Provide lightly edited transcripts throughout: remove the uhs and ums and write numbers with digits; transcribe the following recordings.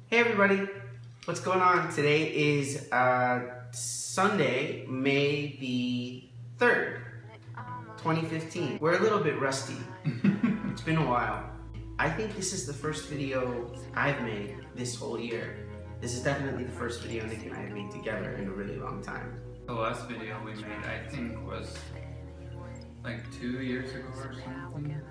Hey everybody, what's going on? Today is Sunday, May the 3rd, 2015. We're a little bit rusty. It's been a while. I think this is the first video I've made this whole year. This is definitely the first video Nick and I have made together in a really long time. The last video we made, I think, was like 2 years ago or something,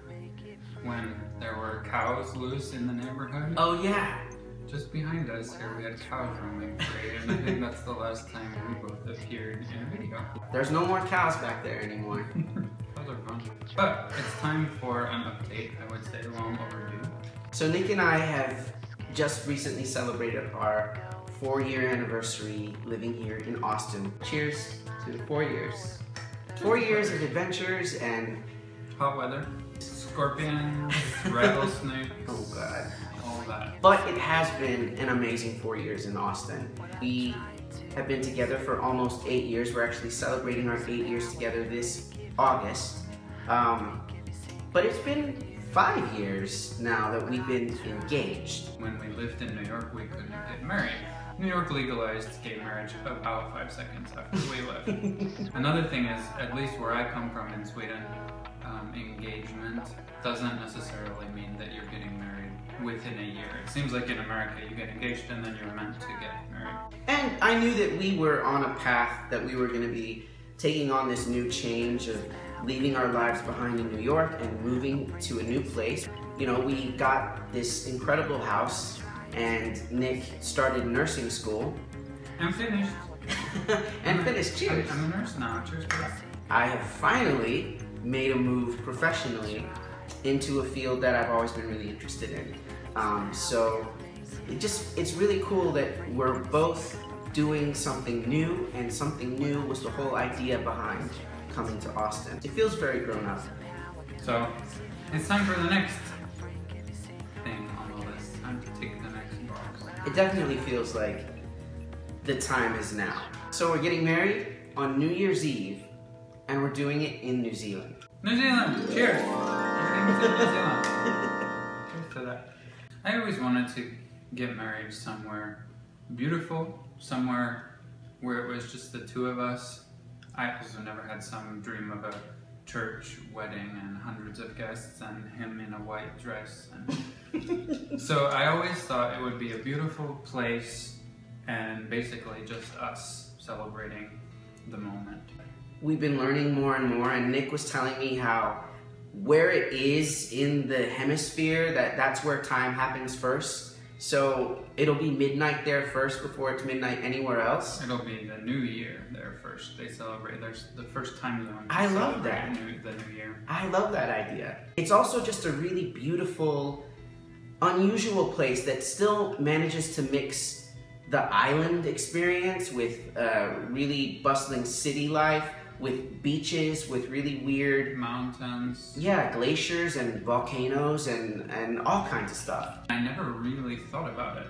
when there were cows loose in the neighborhood. Oh yeah! Just behind us here, we had cows roaming free, and I think that's the last time we both appeared in a video. There's no more cows back there anymore. Those are fun. But it's time for an update, I would say, long overdue. So Nick and I have just recently celebrated our 4-year anniversary living here in Austin. Cheers to 4 years. 4 years of adventures and hot weather, scorpions, rattlesnakes. Oh god. All that. But it has been an amazing 4 years in Austin. We have been together for almost 8 years. We're actually celebrating our 8 years together this August. But it's been 5 years now that we've been engaged. When we lived in New York, we couldn't get married. New York legalized gay marriage about 5 seconds after we left. Another thing is, at least where I come from in Sweden, engagement doesn't necessarily mean that you're getting married within a year. It seems like in America you get engaged and then you're meant to get married. And I knew that we were on a path that we were going to be taking on this new change of leaving our lives behind in New York and moving to a new place. You know, we got this incredible house and Nick started nursing school. I'm finished. And finished, cheers. I'm a nurse now, cheers for that. I have finally made a move professionally into a field that I've always been really interested in. So it's really cool that we're both doing something new, and something new was the whole idea behind coming to Austin. It feels very grown up. So it's time for the next thing on the list. Time to take the next box. It definitely feels like the time is now. So we're getting married on New Year's Eve, and we're doing it in New Zealand. New Zealand! Cheers! New Zealand. Cheers to that. I always wanted to get married somewhere beautiful, somewhere where it was just the two of us. I also never had some dream of a church wedding and hundreds of guests and him in a white dress. And so I always thought it would be a beautiful place and basically just us celebrating the moment. We've been learning more and more, and Nick was telling me how where it is in the hemisphere, that's where time happens first. So it'll be midnight there first before it's midnight anywhere else. It'll be the New Year there first. They celebrate, there's the first time zone. I love that. The New Year. I love that idea. It's also just a really beautiful, unusual place that still manages to mix the island experience with really bustling city life, with beaches, with really weird mountains. Yeah, glaciers and volcanoes and all kinds of stuff. I never really thought about it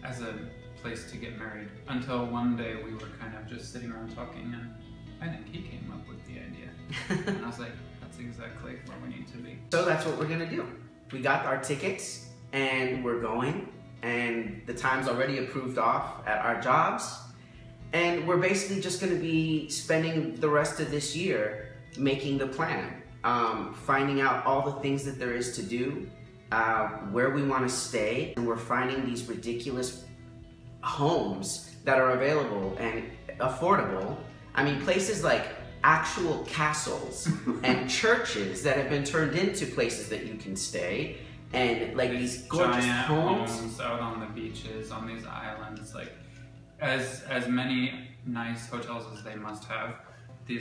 as a place to get married until one day we were kind of just sitting around talking, and I think he came up with the idea. And I was like, that's exactly where we need to be. So that's what we're gonna do. We got our tickets and we're going, and the time's already approved off at our jobs. And we're basically just going to be spending the rest of this year making the plan, finding out all the things that there is to do, where we want to stay, and we're finding these ridiculous homes that are available and affordable. I mean, places like actual castles and churches that have been turned into places that you can stay, and like these gorgeous homes out on the beaches, on these islands, like as many nice hotels as they must have.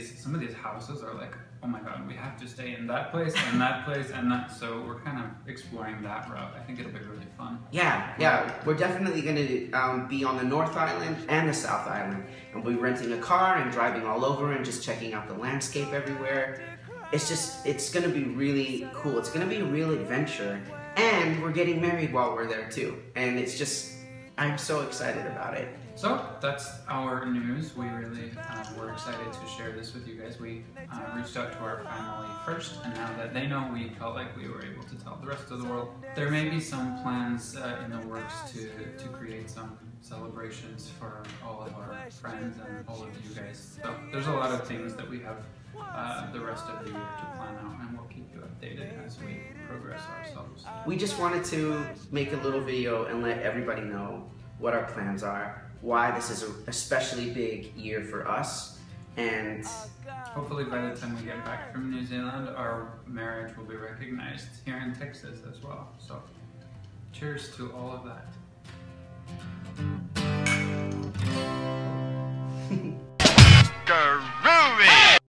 Some of these houses are like, oh my god, we have to stay in that place and that place and that. So we're kind of exploring that route. I think it'll be really fun. Yeah, we're definitely going to be on the North Island and the South Island, and we'll be renting a car and driving all over and just checking out the landscape everywhere. It's going to be really cool. It's going to be a real adventure, and we're getting married while we're there too. And it's just I'm so excited about it. So that's our news. We really were excited to share this with you guys. We reached out to our family first, and now that they know, we felt like we were able to tell the rest of the world. There may be some plans in the works to create some celebrations for all of our friends and all of you guys. So there's a lot of things that we have the rest of the year to plan out, and we'll keep you updated as we progress ourselves. We just wanted to make a little video and let everybody know what our plans are, why this is an especially big year for us, and hopefully by the time we get back from New Zealand, our marriage will be recognized here in Texas as well. So cheers to all of that.